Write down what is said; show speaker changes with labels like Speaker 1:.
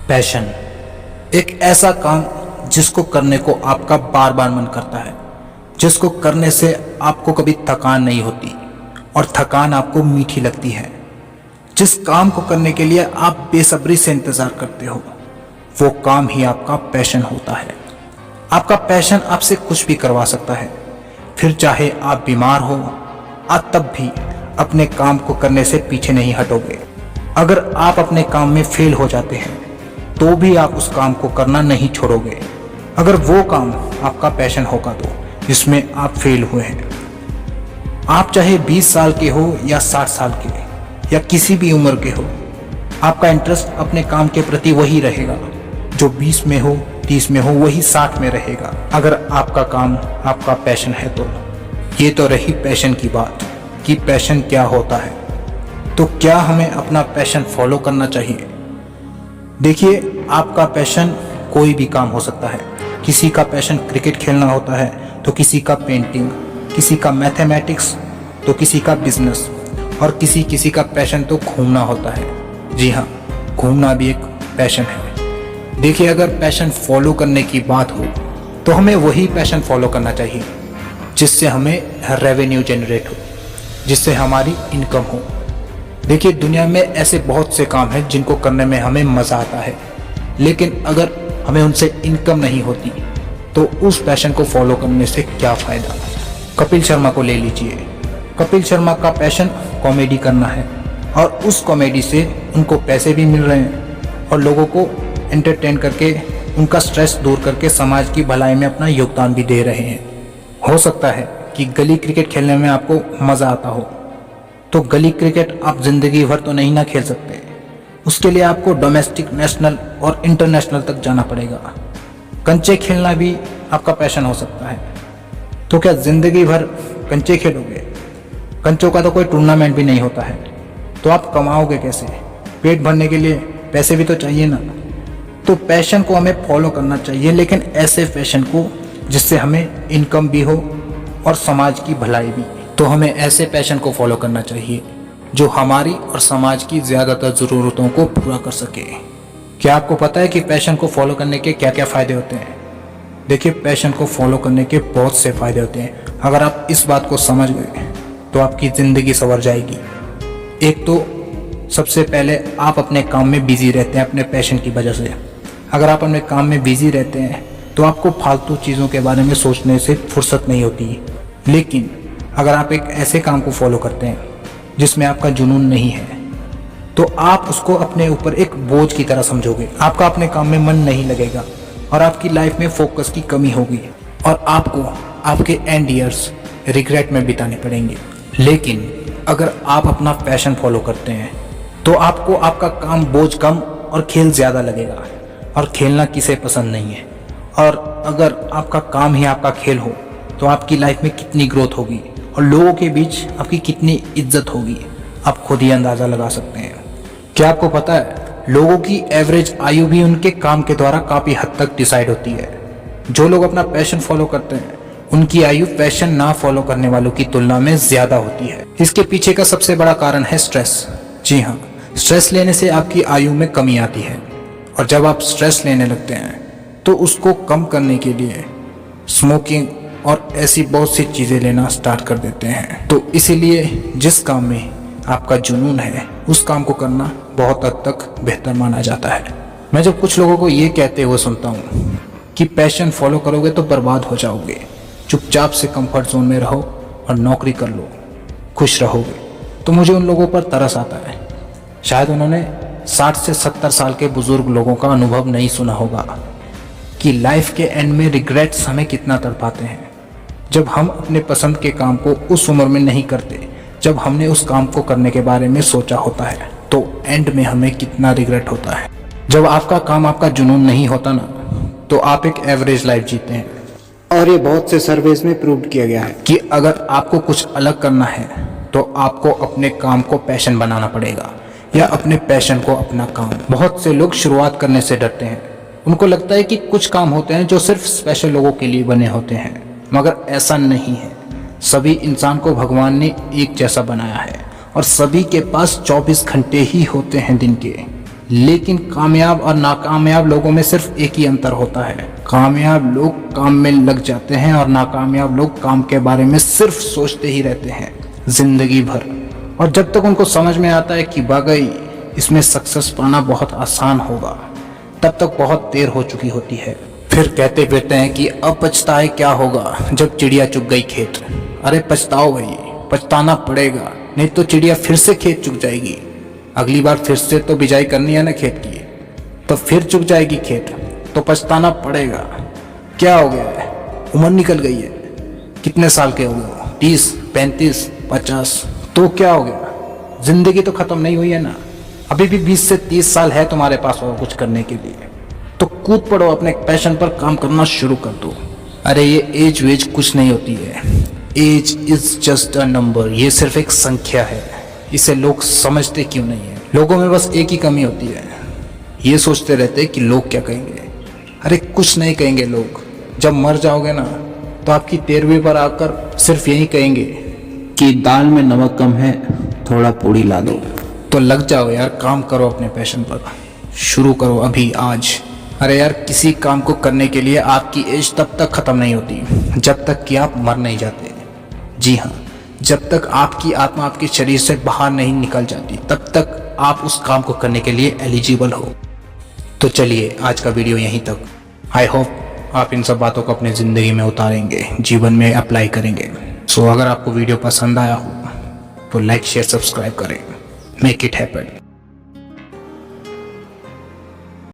Speaker 1: Passion एक ऐसा काम जिसको करने को आपका बार बार मन करता है, जिसको करने से आपको कभी थकान नहीं होती और थकान आपको मीठी लगती है। जिस काम को करने के लिए आप बेसब्री से इंतजार करते हो, वो काम ही आपका पैशन होता है। आपका पैशन आपसे कुछ भी करवा सकता है, फिर चाहे आप बीमार हो, आप तब भी अपने काम को करने से पीछे नहीं हटोगे। अगर आप अपने काम में फेल हो जाते हैं तो भी आप उस काम को करना नहीं छोड़ोगे, अगर वो काम आपका पैशन होगा तो जिसमें आप फेल हुए हैं। आप चाहे 20 साल के हो या 60 साल के या किसी भी उम्र के हो, आपका इंटरेस्ट अपने काम के प्रति वही रहेगा। जो 20 में हो, 30 में हो, वही 60 में रहेगा, अगर आपका काम आपका पैशन है तो। ये तो रही पैशन की बात कि पैशन क्या होता है। तो क्या हमें अपना पैशन फॉलो करना चाहिए? देखिए, आपका पैशन कोई भी काम हो सकता है। किसी का पैशन क्रिकेट खेलना होता है तो किसी का पेंटिंग, किसी का मैथमेटिक्स तो किसी का बिजनेस, और किसी का पैशन तो घूमना होता है। जी हाँ, घूमना भी एक पैशन है। देखिए, अगर पैशन फॉलो करने की बात हो तो हमें वही पैशन फॉलो करना चाहिए जिससे हमें रेवेन्यू जनरेट हो, जिससे हमारी इनकम हो। देखिए, दुनिया में ऐसे बहुत से काम हैं जिनको करने में हमें मज़ा आता है, लेकिन अगर हमें उनसे इनकम नहीं होती तो उस पैशन को फॉलो करने से क्या फ़ायदा। कपिल शर्मा को ले लीजिए। कपिल शर्मा का पैशन कॉमेडी करना है और उस कॉमेडी से उनको पैसे भी मिल रहे हैं और लोगों को एंटरटेन करके, उनका स्ट्रेस दूर करके समाज की भलाई में अपना योगदान भी दे रहे हैं। हो सकता है कि गली क्रिकेट खेलने में आपको मज़ा आता हो, तो गली क्रिकेट आप ज़िंदगी भर तो नहीं ना खेल सकते। उसके लिए आपको डोमेस्टिक, नेशनल और इंटरनेशनल तक जाना पड़ेगा। कंचे खेलना भी आपका पैशन हो सकता है, तो क्या ज़िंदगी भर कंचे खेलोगे? कंचों का तो कोई टूर्नामेंट भी नहीं होता है, तो आप कमाओगे कैसे? पेट भरने के लिए पैसे भी तो चाहिए ना। तो पैशन को हमें फॉलो करना चाहिए, लेकिन ऐसे पैशन को जिससे हमें इनकम भी हो और समाज की भलाई भी। तो हमें ऐसे पैशन को फॉलो करना चाहिए जो हमारी और समाज की ज़्यादातर ज़रूरतों को पूरा कर सके। क्या आपको पता है कि पैशन को फॉलो करने के क्या क्या फ़ायदे होते हैं? देखिए, पैशन को फॉलो करने के बहुत से फ़ायदे होते हैं। अगर आप इस बात को समझ गए तो आपकी ज़िंदगी संवर जाएगी। एक तो सबसे पहले आप अपने काम में बिजी रहते हैं अपने पैशन की वजह से। अगर आप अपने काम में बिजी रहते हैं तो आपको फालतू चीज़ों के बारे में सोचने से फुर्सत नहीं होती। लेकिन अगर आप एक ऐसे काम को फॉलो करते हैं जिसमें आपका जुनून नहीं है, तो आप उसको अपने ऊपर एक बोझ की तरह समझोगे। आपका अपने काम में मन नहीं लगेगा और आपकी लाइफ में फोकस की कमी होगी और आपको आपके एंड ईयर्स रिग्रेट में बिताने पड़ेंगे। लेकिन अगर आप अपना पैशन फॉलो करते हैं तो आपको आपका काम बोझ कम और खेल ज़्यादा लगेगा, और खेलना किसे पसंद नहीं है। और अगर आपका काम ही आपका खेल हो तो आपकी लाइफ में कितनी ग्रोथ होगी और लोगों के बीच आपकी कितनी इज्जत होगी, आप खुद ही अंदाज़ा लगा सकते हैं। क्या आपको पता है, लोगों की एवरेज आयु भी उनके काम के द्वारा काफ़ी हद तक डिसाइड होती है। जो लोग अपना पैशन फॉलो करते हैं उनकी आयु पैशन ना फॉलो करने वालों की तुलना में ज़्यादा होती है। इसके पीछे का सबसे बड़ा कारण है स्ट्रेस। जी हाँ, स्ट्रेस लेने से आपकी आयु में कमी आती है, और जब आप स्ट्रेस लेने लगते हैं तो उसको कम करने के लिए स्मोकिंग और ऐसी बहुत सी चीज़ें लेना स्टार्ट कर देते हैं। तो इसीलिए जिस काम में आपका जुनून है उस काम को करना बहुत हद तक बेहतर माना जाता है। मैं जब कुछ लोगों को ये कहते हुए सुनता हूँ कि पैशन फॉलो करोगे तो बर्बाद हो जाओगे, चुपचाप से कंफर्ट जोन में रहो और नौकरी कर लो, खुश रहोगे, तो मुझे उन लोगों पर तरस आता है। शायद उन्होंने 60 से 70 साल के बुजुर्ग लोगों का अनुभव नहीं सुना होगा कि लाइफ के एंड में रिग्रेट्स हमें कितना तड़पाते हैं। जब हम अपने पसंद के काम को उस उम्र में नहीं करते जब हमने उस काम को करने के बारे में सोचा होता है, तो एंड में हमें कितना रिग्रेट होता है। जब आपका काम आपका जुनून नहीं होता ना, तो आप एक एवरेज लाइफ जीते हैं। और ये बहुत से सर्वेज में प्रूव किया गया है कि अगर आपको कुछ अलग करना है तो आपको अपने काम को पैशन बनाना पड़ेगा, या अपने पैशन को अपना काम। बहुत से लोग शुरुआत करने से डरते हैं। उनको लगता है कि कुछ काम होते हैं जो सिर्फ स्पेशल लोगों के लिए बने होते हैं, मगर ऐसा नहीं है। सभी इंसान को भगवान ने एक जैसा बनाया है और सभी के पास 24 घंटे ही होते हैं दिन के। लेकिन कामयाब और नाकामयाब लोगों में सिर्फ एक ही अंतर होता है। कामयाब लोग काम में लग जाते हैं और नाकामयाब लोग काम के बारे में सिर्फ सोचते ही रहते हैं जिंदगी भर। और जब तक उनको समझ में आता है कि वाकई इसमें सक्सेस पाना बहुत आसान होगा, तब तक बहुत देर हो चुकी होती है। फिर कहते फिरते हैं कि अब पछताए क्या होगा जब चिड़िया चुग गई खेत। अरे पछताओ भाई, पछताना पड़ेगा, नहीं तो चिड़िया फिर से खेत चुग जाएगी। अगली बार फिर से तो बिजाई करनी है ना खेत की, तो फिर चुग जाएगी खेत, तो पछताना पड़ेगा। क्या हो गया है, उम्र निकल गई है, कितने साल के हो गए, 30, 35, 50, तो क्या हो गया, जिंदगी तो खत्म नहीं हुई है ना। अभी भी 20 से 30 साल है तुम्हारे पास और कुछ करने के लिए, तो कूद पड़ो, अपने पैशन पर काम करना शुरू कर दो। अरे ये एज वेज कुछ नहीं होती है, age is just a number, ये सिर्फ एक संख्या है। इसे लोग समझते क्यों नहीं है? लोगों में बस एक ही कमी होती है, ये सोचते रहते कि लोग क्या कहेंगे। अरे कुछ नहीं कहेंगे लोग, जब मर जाओगे ना तो आपकी 13वीं पर आकर सिर्फ यही कहेंगे कि दाल में नमक कम है, थोड़ा पूड़ी ला दो। तो लग जाओ यार, काम करो अपने पैशन पर, शुरू करो अभी आज। अरे यार, किसी काम को करने के लिए आपकी एज तब तक खत्म नहीं होती जब तक कि आप मर नहीं जाते। जी हाँ, जब तक आपकी आत्मा आपके शरीर से बाहर नहीं निकल जाती तब तक आप उस काम को करने के लिए एलिजिबल हो। तो चलिए आज का वीडियो यहीं तक। आई होप आप इन सब बातों को अपने ज़िंदगी में उतारेंगे, जीवन में अप्लाई करेंगे। सो अगर आपको वीडियो पसंद आया हो तो लाइक शेयर सब्सक्राइब करें। Make it happen.